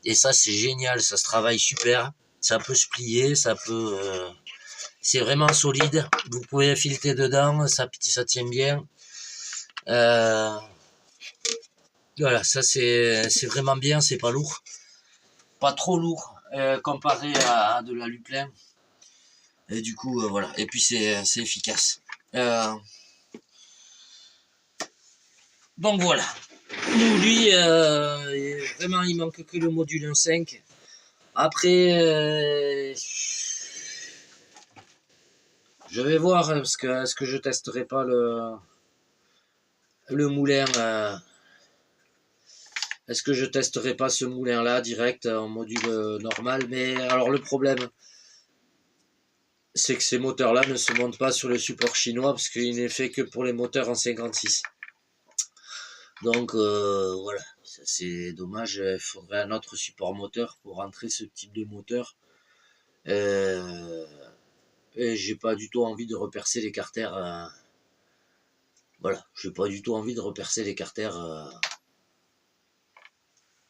Et ça, c'est génial, ça se travaille super. Ça peut se plier, ça peut... c'est vraiment solide. Vous pouvez fileter dedans, ça tient bien. Voilà, ça c'est vraiment bien, c'est pas lourd. Pas trop lourd comparé à de la Luplin. Et du coup, voilà. Et puis c'est efficace. Donc voilà. Nous, lui, vraiment, il manque que le module 1.5. Après, je vais voir, parce que est-ce que je testerai pas le moulin. Est-ce que je testerai pas ce moulin-là direct en module normal? Mais alors le problème, c'est que ces moteurs-là ne se montent pas sur le support chinois, parce qu'il n'est fait que pour les moteurs en 56. Donc voilà, c'est dommage, il faudrait un autre support moteur pour rentrer ce type de moteur. Et j'ai pas du tout envie de repercer les carters. Voilà, j'ai pas du tout envie de repercer les carters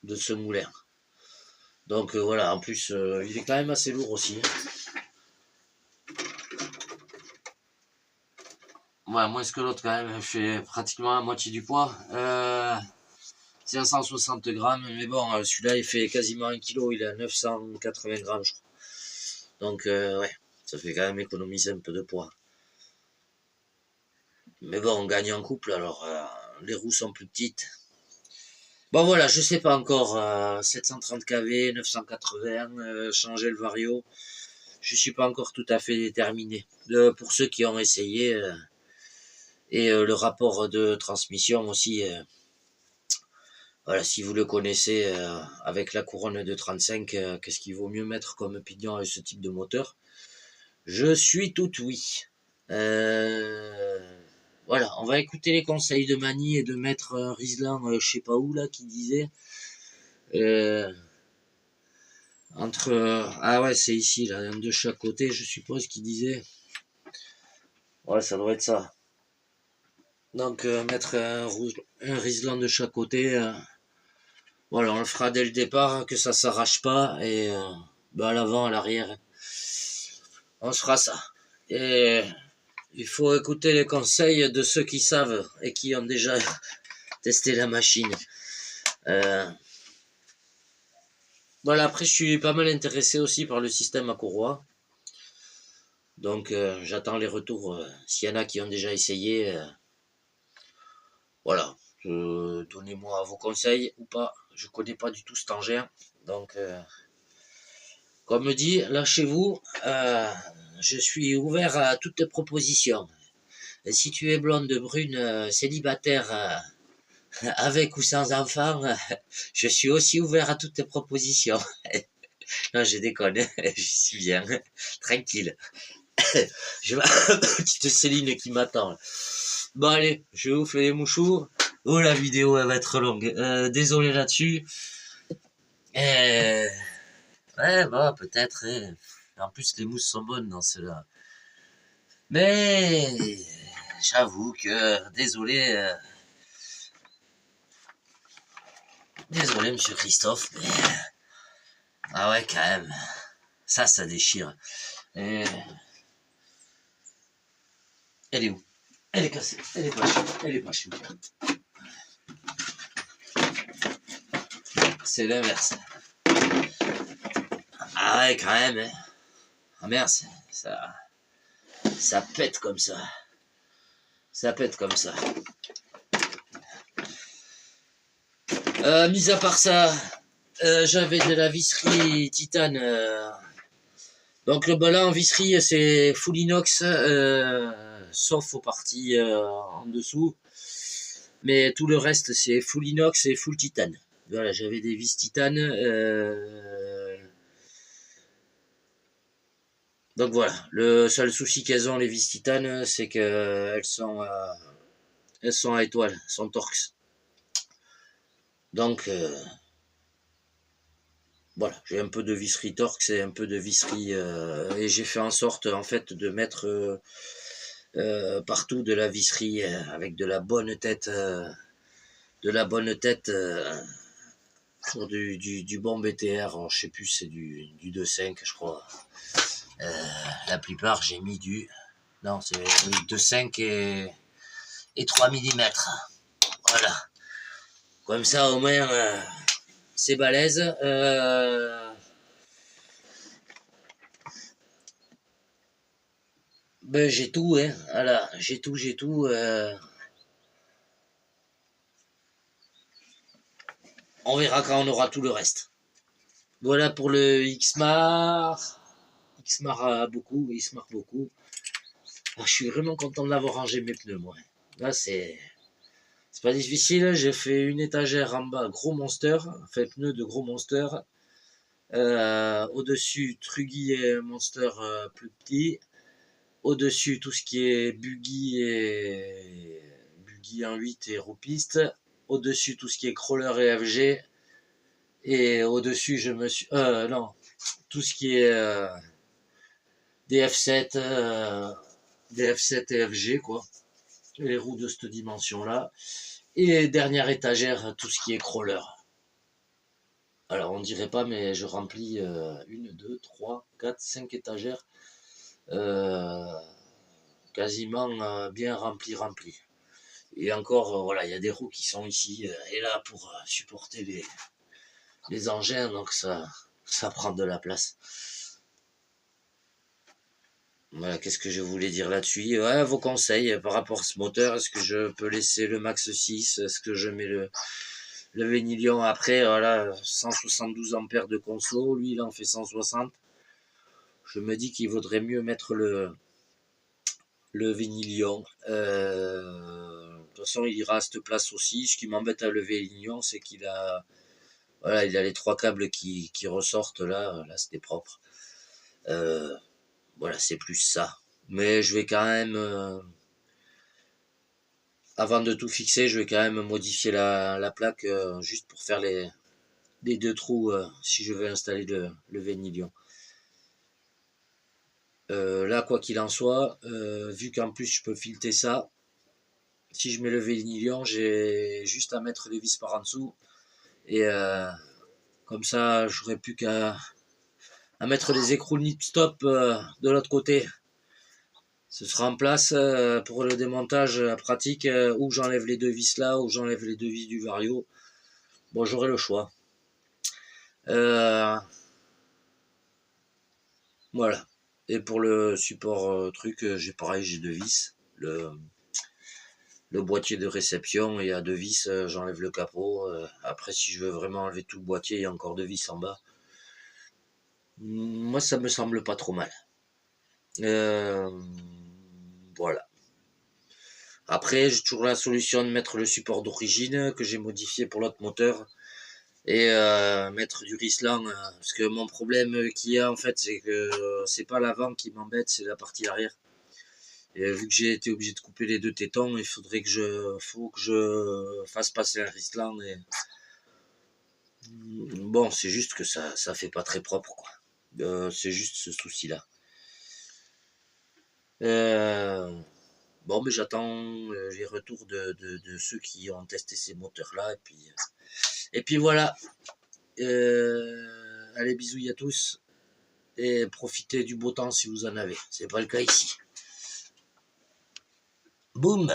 de ce moulin. Donc voilà, en plus, il est quand même assez lourd aussi. Ouais, moins que l'autre quand même, fait pratiquement la moitié du poids. 560 grammes, mais bon, celui-là il fait quasiment 1 kg, il est à 980 grammes je crois. Donc ouais, ça fait quand même économiser un peu de poids. Mais bon, on gagne en couple, alors les roues sont plus petites. Bon voilà, je sais pas encore, 730 kV, 980, changer le vario, je suis pas encore tout à fait déterminé. Pour ceux qui ont essayé, et le rapport de transmission aussi, voilà, si vous le connaissez, avec la couronne de 35, qu'est-ce qu'il vaut mieux mettre comme pignon avec ce type de moteur? Je suis tout oui. Voilà, on va écouter les conseils de Mani et de Maître Rislan, je sais pas où là, qui disait entre ah ouais, c'est ici là, un de chaque côté, je suppose qu'il disait. Ouais, ça doit être ça. Donc mettre un Rislan de chaque côté. Voilà, on le fera dès le départ, que ça s'arrache pas, et à l'avant, à l'arrière, on se fera ça. Et il faut écouter les conseils de ceux qui savent et qui ont déjà testé la machine. Voilà, après je suis pas mal intéressé aussi par le système à courroie. Donc j'attends les retours. S'il y en a qui ont déjà essayé, voilà, donnez-moi vos conseils ou pas. Je connais pas du tout cet engin. Donc comme dit, lâchez-vous. Je suis ouvert à toutes propositions. Et si tu es blonde, brune, célibataire, avec ou sans enfant, je suis aussi ouvert à toutes tes propositions. Non, je déconne, je suis bien, tranquille. J'ai ma petite Céline qui m'attend. Bon allez, je vous fais les mouchoux. Oh, la vidéo elle va être longue. Désolé là-dessus. Ouais, bah peut-être. En plus, les mousses sont bonnes dans cela. Mais j'avoue que désolé. Désolé, monsieur Christophe, mais ah ouais, quand même. Ça déchire. Et... Elle est où? Elle est cassée. Elle est pas chou. C'est l'inverse. Ah ouais, quand même. Hein. Ah merde, ça pète comme ça. Ça pète comme ça. Mis à part ça, j'avais de la visserie titane. Donc le là en visserie c'est full inox, sauf aux parties en dessous. Mais tout le reste c'est full inox et full titane. Voilà, j'avais des vis titane. Donc voilà, le seul souci qu'elles ont les vis titane, c'est qu'elles sont à étoile, elles sont Torx. Donc voilà, j'ai un peu de visserie Torx et un peu de visserie et j'ai fait en sorte en fait de mettre partout de la visserie avec de la bonne tête Sur du bon BTR, je sais plus, c'est du 2.5 je crois. La plupart j'ai mis du... Non, c'est 2.5 et 3 mm. Voilà. Comme ça au moins c'est balèze. Ben j'ai tout, hein. Voilà, j'ai tout. On verra quand on aura tout le reste. Voilà pour le X-Mar. X-Mar beaucoup, X-Mar beaucoup. Ah, je suis vraiment content de l'avoir rangé mes pneus, moi. Là, c'est pas difficile. J'ai fait une étagère en bas, gros monster, enfin pneus de gros monster. Au-dessus, Truggy et monster plus petit. Au-dessus, tout ce qui est buggy en 8 et roupiste. Au-dessus, tout ce qui est crawler et FG. Et au-dessus, je me suis... non, tout ce qui est DF7, DF7 et FG, quoi. Les roues de cette dimension-là. Et dernière étagère, tout ce qui est crawler. Alors, on dirait pas, mais je remplis 1, 2, 3, 4, 5 étagères. Quasiment bien rempli. Et encore, voilà, il y a des roues qui sont ici et là pour supporter les engins, donc ça prend de la place. Voilà, qu'est-ce que je voulais dire là-dessus? Ouais, vos conseils par rapport à ce moteur, est-ce que je peux laisser le Max 6? Est-ce que je mets le Vénilion après? Voilà, 172 ampères de conso, lui il en fait 160. Je me dis qu'il vaudrait mieux mettre le Vénilion. De toute façon, il ira à cette place aussi. Ce qui m'embête à le Vénilion, c'est qu'il a... Voilà, il a les 3 câbles qui ressortent là. Là, c'était propre. Voilà, c'est plus ça. Mais je vais quand même... avant de tout fixer, je vais quand même modifier la plaque juste pour faire les 2 trous si je veux installer le Vénilion. Là, quoi qu'il en soit, vu qu'en plus je peux fileter ça, si je mets le Vénilion, j'ai juste à mettre les vis par en dessous. Et comme ça, j'aurais plus qu'à mettre les écrous nip stop de l'autre côté. Ce sera en place pour le démontage pratique où j'enlève les 2 vis là, ou j'enlève les 2 vis du Vario. Bon, j'aurai le choix. Voilà. Et pour le support truc, j'ai pareil, j'ai 2 vis. Le boîtier de réception, et à 2 vis, j'enlève le capot. Après, si je veux vraiment enlever tout le boîtier, il y a encore 2 vis en bas. Moi, ça me semble pas trop mal. Voilà. Après, j'ai toujours la solution de mettre le support d'origine que j'ai modifié pour l'autre moteur et mettre du Rislan, parce que mon problème qu'il y a en fait, c'est que c'est pas l'avant qui m'embête, c'est la partie arrière. Et vu que j'ai été obligé de couper les 2 tétons, il faudrait que je fasse passer un Rislan. Et bon, c'est juste que ça fait pas très propre, quoi. C'est juste ce souci-là. Bon, mais j'attends les retours de ceux qui ont testé ces moteurs-là. Et puis voilà. Allez, bisous à tous. Et profitez du beau temps si vous en avez. C'est pas le cas ici. Boum!